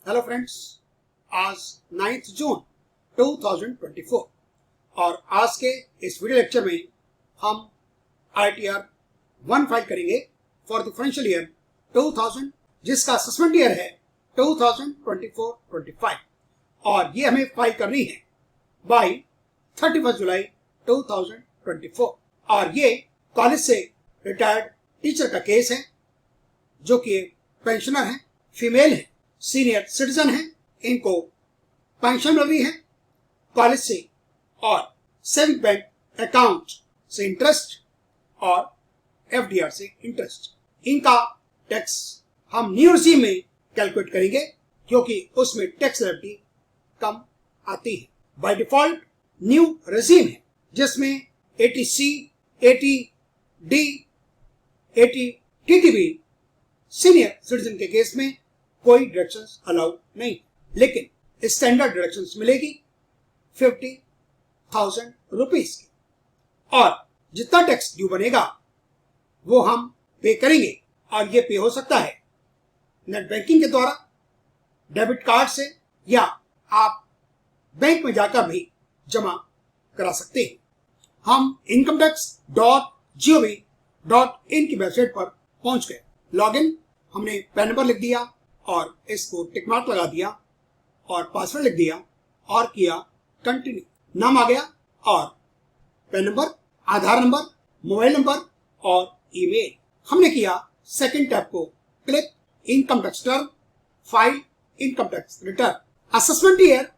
Hello friends, आज 9 जून 2024 और आज के इस वीडियो लेक्चर में हम ITR 1 फाइल करेंगे फॉर द फाइनेंशियल ईयर 2000 जिसका असेसमेंट ईयर है 2024-25 और ये हमें फाइल करनी है बाय 31 जुलाई 2024 और ये कॉलेज से रिटायर्ड टीचर का केस है जो कि पेंशनर है, फीमेल है, सीनियर सिटीजन है, इनको पेंशन मिल रही है कॉलेज से और सेविंग बैंक अकाउंट से इंटरेस्ट और FDR से इंटरेस्ट। इनका टैक्स हम न्यू रेजिम में कैलकुलेट करेंगे क्योंकि उसमें टैक्स लायबिलिटी कम आती है। बाय डिफॉल्ट न्यू रेजिम है जिसमें 80C, 80D, 80TTB senior citizen के केस में कोई डिडक्शंस अलाउड नहीं, लेकिन स्टैंडर्ड डिडक्शंस मिलेगी 50,000 रुपीज की और जितना टैक्स ड्यू बनेगा वो हम पे करेंगे और ये पे हो सकता है नेट बैंकिंग के द्वारा, डेबिट कार्ड से या आप बैंक में जाकर भी जमा करा सकते हैं। हम incometax.gov.in की वेबसाइट पर पहुंच गए। लॉगिन हमने पैन नंबर लिख दिया और इसको टिक मार्क लगा दिया और पासवर्ड लिख दिया और किया कंटिन्यू। नाम आ गया और pan number, Aadhaar number, mobile number और ईमेल। हमने किया सेकंड टैब को click, income tax term, file, income tax return, assessment year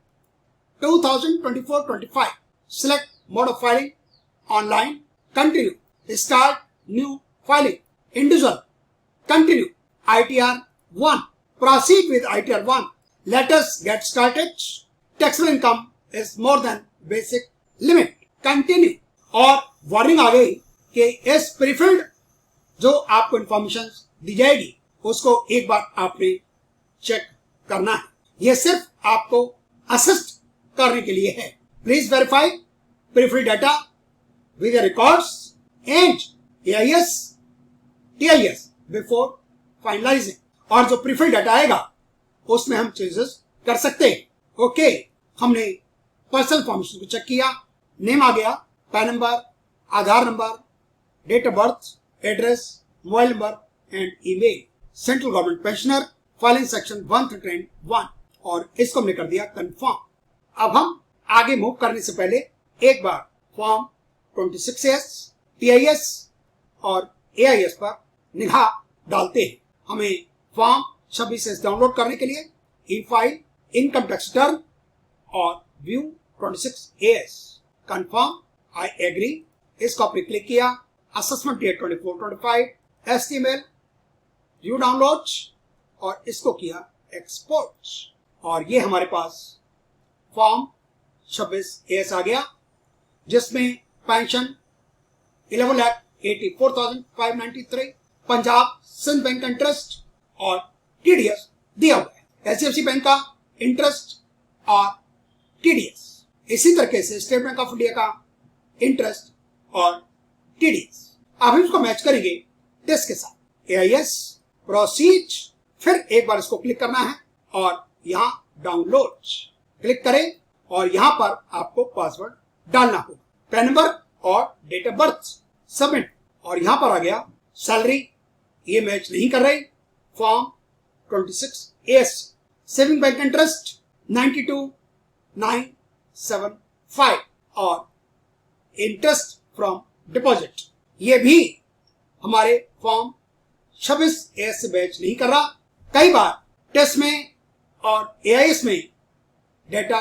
2024-25, select mode of filing, online, continue, start new filing, individual, continue, ITR 1, proceed with ITR 1, let us get started, taxable income is more than basic limit, continue। और warning आ गई कि इस prefilled जो आपको information दी जाएगी उसको एक बार आपने चेक करना है। यह सिर्फ आपको असिस्ट करने के लिए है। Please verify prefilled data with records and AIS, TIS before finalising. और जो प्रीफिल्ड डाटा आएगा उसमें हम चेंजेस कर सकते हैं। ओके, हमने पर्सनल इंफॉर्मेशन को चेक किया, नेम आ गया, PAN number, Aadhaar number, date of birth, address, mobile number and email, central government pensioner, filing section 131 और इसको हमने कर दिया कंफर्म। अब हम आगे मूव करने से पहले एक बार फॉर्म 26S, TIS और AIS पर निगाह डालते हैं। हमें फॉर्म 26S डाउनलोड करने के लिए e file, income tax term और view 26AS, confirm, I agree, इसको आपने क्लिक किया, assessment year 24-25, HTML, view download और इसको किया एक्सपोर्ट और ये हमारे पास फॉर्म 26AS आ गया जिसमें पेंशन 11,84,593, पंजाब सिंध बैंक का इंटरेस्ट और TDS दिया हुआ है, HDFC बैंक का इंटरेस्ट और TDS, इसी तरीके से स्टेट बैंक ऑफ इंडिया का इंटरेस्ट और TDS। अब हम इसको मैच करेंगे टेस्ट के साथ। AIS, प्रोसीड, फिर एक बार इसको क्लिक करना है और यहाँ डाउनलोड क्लिक करें और यहाँ पर आपको पासवर्ड डालना होगा, पैन नंबर और डेट ऑफ बर्थ, सबमिट और यहाँ पर आ गया सैलरी, ये मैच नहीं कर रही। Form 26AS, saving bank interest 92,975 और इंटरेस्ट फ्रॉम डिपॉजिट, ये भी हमारे फॉर्म 26AS से मैच नहीं कर रहा। कई बार टेस्ट में और AIS में डेटा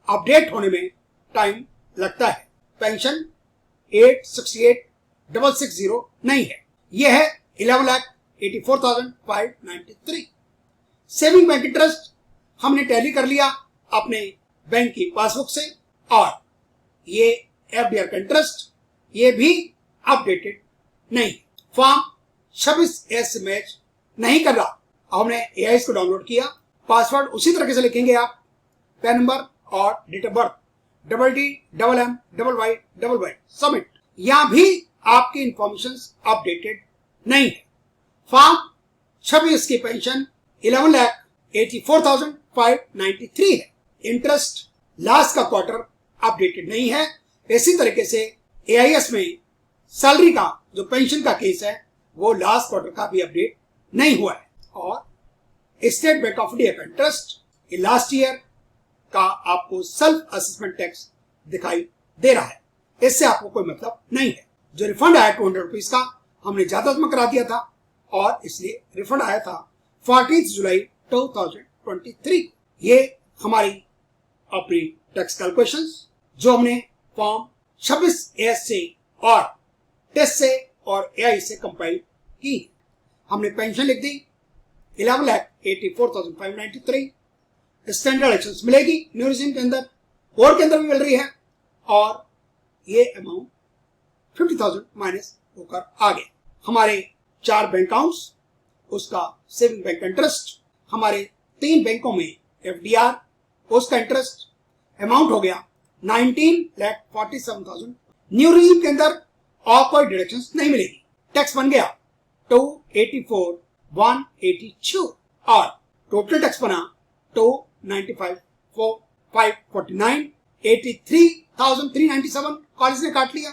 अपडेट होने में टाइम लगता है। पेंशन 868,660 नहीं है, यह है 11,84,593। सेविंग बैंक इंटरेस्ट हमने टैली कर लिया अपने बैंक की पासबुक से और ये FDR का इंटरेस्ट ये भी अपडेटेड नहीं, फॉर्म 26AS से मैच नहीं कर रहा। हमने AIS को डाउनलोड किया, पासवर्ड उसी तरीके से लिखेंगे आप, पैन नंबर और date of birth, DDDMMYYY, submit. यहां भी आपकी इंफॉर्मेशन अपडेटेड नहीं है। फॉर्म 26 की पेंशन 84,593 है। इंटरेस्ट लास्ट का क्वार्टर अपडेटेड नहीं है। इसी तरीके से AIS में सैलरी का जो पेंशन का केस है वो लास्ट क्वार्टर का भी अपडेट नहीं हुआ है। और स्टेट बैंक ऑफ इंडिया का इंटरेस्ट लास्ट ईयर का आपको सेल्फ असेसमेंट टैक्स दिखाई दे रहा है, इससे आपको कोई मतलब नहीं है। जो रिफंड आया 200 रुपीज का हमने ज्यादा जमा करा दिया था और इसलिए रिफंड आया था 14 जुलाई 2023। ये हमारी अपनी टैक्स कैलकुलेशंस जो हमने फॉर्म 26AS से और टेस्ट से और AI से कंपाइल की। हमने पेंशन लिख दी 11,84,593। स्टैंडर्ड एक्शंस मिलेगी न्यू रिजीम के अंदर, कोड के अंदर भी मिल रही है और ये अमाउंट 50,000 माइनस होकर आ गया। हमारे 4 बैंक अकाउंट्स, उसका सेविंग बैंक इंटरेस्ट, हमारे 3 बैंकों में FDR, उसका इंटरेस्ट अमाउंट हो गया 19,47,000। न्यू रिजीम के अंदर और कोई डिडक्शंस नहीं मिलेगी। टैक्स बन गया 284,182 और टोटल टैक्स बना 295,549। 83,397 कॉलेज ने काट लिया,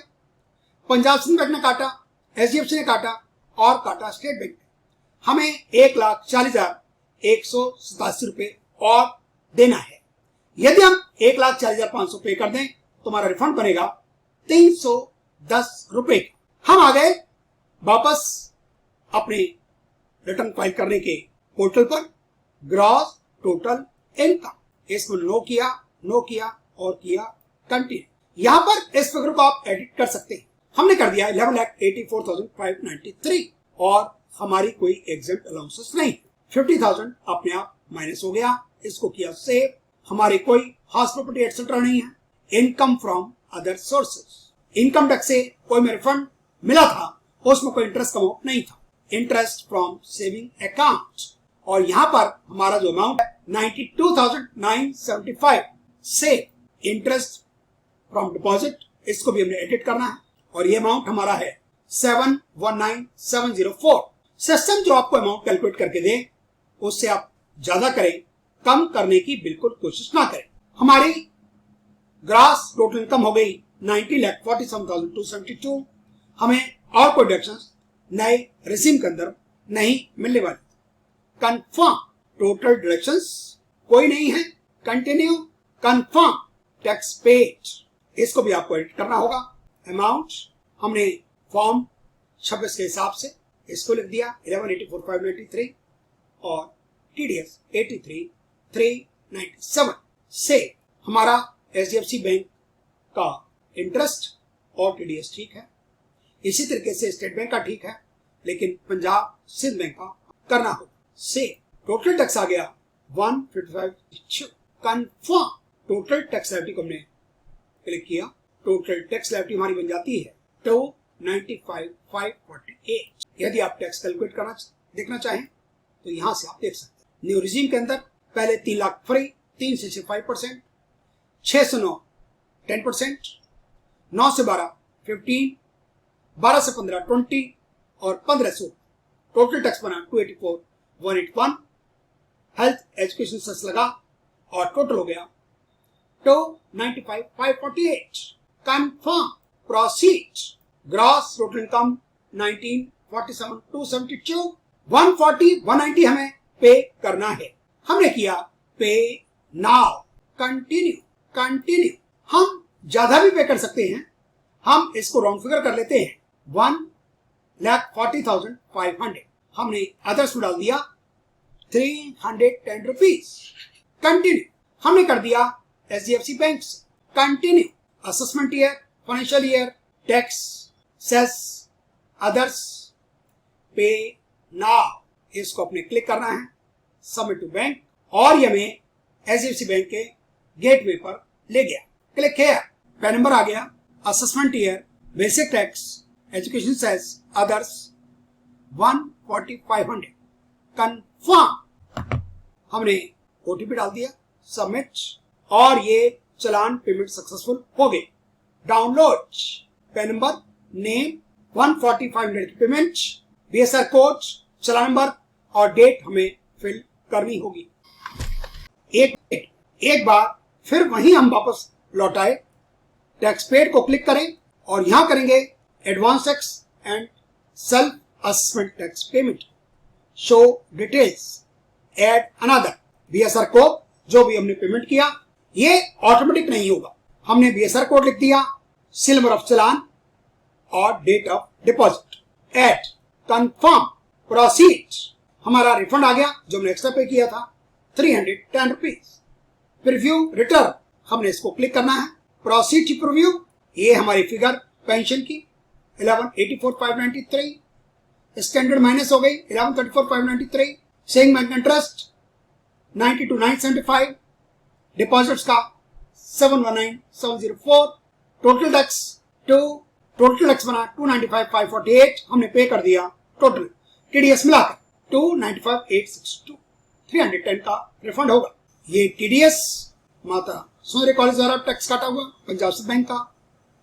पंजाब सिंध बैंक ने काटा, HDFC ने काटा और काटा स्टेट बैंक ने। हमें 1,40,187 रुपए और देना है। यदि हम 1,40,500 पे कर दें तो हमारा रिफंड बनेगा 310 रुपए का। हम आ गए वापस अपने रिटर्न फाइल करने के पोर्टल पर। ग्रॉस टोटल इनकम, इसको नो किया और किया कंटिन्यू। यहां पर इस फिगर को आप एडिट कर सकते हैं। हमने कर दिया 11,84,593 और हमारी कोई एग्जेम्प्ट अलाउंसेस नहीं। 50,000 अपने आप माइनस हो गया, इसको किया सेव। हमारी कोई हाउस प्रॉपर्टी एक्सेट्रा नहीं है। Income from other sources, income tax से कोई में रिफंड मिला था, उसमें कोई इंटरेस्ट का अमाउंट नहीं था। इंटरेस्ट फ्रॉम सेविंग अकाउंट, और यहां पर हमारा जो अमाउंट है 92,975 से इंटरेस्ट फ्रॉम डिपॉजिट, इसको भी हमने एडिट करना है और ये अमाउंट हमारा है 719,704। सिस्टम जो आपको अमाउंट कैलकुलेट करके दे उससे आप ज्यादा करें, कम करने की बिल्कुल कोशिश ना करें। हमारी ग्रास टोटल इनकम हो गई 90,47,272। हमें और कोई डिडक्शंस नए रिसीम के अंदर नहीं मिलने वाली। कंफर्म टोटल डिडक्शंस कोई नहीं है। कंटिन्यू कंफर्म टैक्स पेड, इसको भी आपको एडिट करना होगा। अमाउंट हमने फॉर्म 26 के हिसाब से इसको लिख दिया 11,84,593 और TDS 83,397 से हमारा HDFC बैंक का इंटरेस्ट और TDS ठीक है। इसी तरीके से स्टेट बैंक का ठीक है, लेकिन पंजाब सिंध बैंक का करना होगा। से टोटल टैक्स आ गया 155। कंफर्म टोटल टैक्स लायबिलिटी को हमने क्लिक किया। टोटल टैक्स लायबिलिटी हमारी बन जाती है 295,548। यदि आप टैक्स कैलकुलेट करना देखना चाहें तो यहां से आप देख सकते हैं। न्यू रिजीम के अंदर पहले 3 लाख फ्री, 3 से 5%, 6 से 9 10%, 9 से 12 15, 12 से 15 20 और 15 से टोटल टैक्स बना 284,181। हेल्थ एजुकेशन सेस लगा और टोटल हो गया 295,548। Confirm proceed. Gross total income 19,47,272। 140, 190 हमें पे करना है। हमने किया पे नाउ। कंटिन्यू। हम ज्यादा भी पे कर सकते हैं। हम इसको राउंड फिगर कर लेते हैं 1,40,500। हमने अदर्स में डाल दिया 310 रुपीज। कंटिन्यू हमने कर दिया HDFC बैंक से। Continue assessment year, financial year, tax, cess, others, pay now, इसको अपने क्लिक करना है। सबमिट टू बैंक और ये हमें HDFC बैंक के गेटवे पर ले गया। क्लिक किया, पैन नंबर आ गया, assessment year, basic tax, education cess, others 140,500। Confirm हमने OTP डाल दिया, सबमिट, और ये चलान पेमेंट सक्सेसफुल हो गए। डाउनलोड पैन नंबर, नेम, 140,500 की पेमेंट, BSR कोड, चलान नंबर और डेट हमें फिल करनी होगी। एक बार फिर वहीं हम वापस लौट आए, टैक्स पेड को क्लिक करें और यहां करेंगे advance tax and self assessment tax payment, show details, add another BSR code. जो भी हमने पेमेंट किया ये ऑटोमेटिक नहीं होगा, हमने बीएसआर कोड लिख दिया, सील नंबर ऑफ चालान और date of deposit, add, confirm, proceed. हमारा रिफंड आ गया जो हमने एक्स्ट्रा पे किया था 310 रुपीज। प्रीव्यू रिटर्न, हमने इसको क्लिक करना है, प्रोसीड टू प्रीव्यू। ये हमारी फिगर पेंशन की 1184,593, स्टैंडर्ड माइनस हो गई 1134,593, सेविंग बैंक इंटरेस्ट 92,975, डिपॉजिट्स का 719,704, टोटल टैक्स बना 295,548, हमने पे कर दिया। टोटल टीडीएस मिलाकर 295,862, 310 का रिफंड होगा। ये टीडीएस माता सोनरी कॉलेज द्वारा टैक्स काटा हुआ, पंजाब स्टेट बैंक का,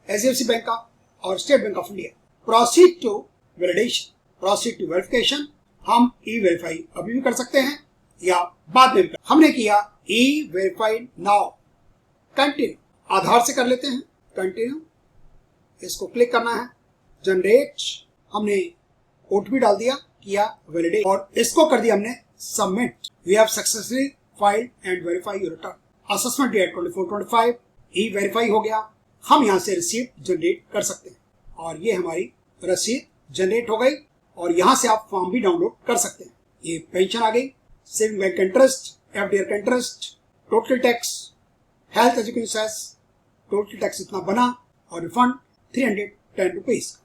एचडीएफसी बैंक का और State Bank of India. Proceed to validation, proceed to verification, हम ई वेरीफाई अभी भी कर सकते हैं या बाद में। हमने किया ई वेरीफाई नाउ, कंटिन्यू, आधार से कर लेते हैं, कंटिन्यू, इसको क्लिक करना है, जनरेट, हमने ओटीपी डाल दिया, किया वैलिडेट और इसको कर दिया हमने submit. We have successfully filed and verify your return, assessment date 24/25, e verify हो गया। हम यहाँ से रिसीप्ट जनरेट कर सकते हैं और ये हमारी रसीद जनरेट हो गई और यहाँ से आप फॉर्म भी डाउनलोड कर सकते हैं। ये पेंशन आ गई, सेविंग बैंक इंटरेस्ट, एफडीआर का interest, total tax, health education cess, total tax इतना बना और रिफंड 310 रुपीज।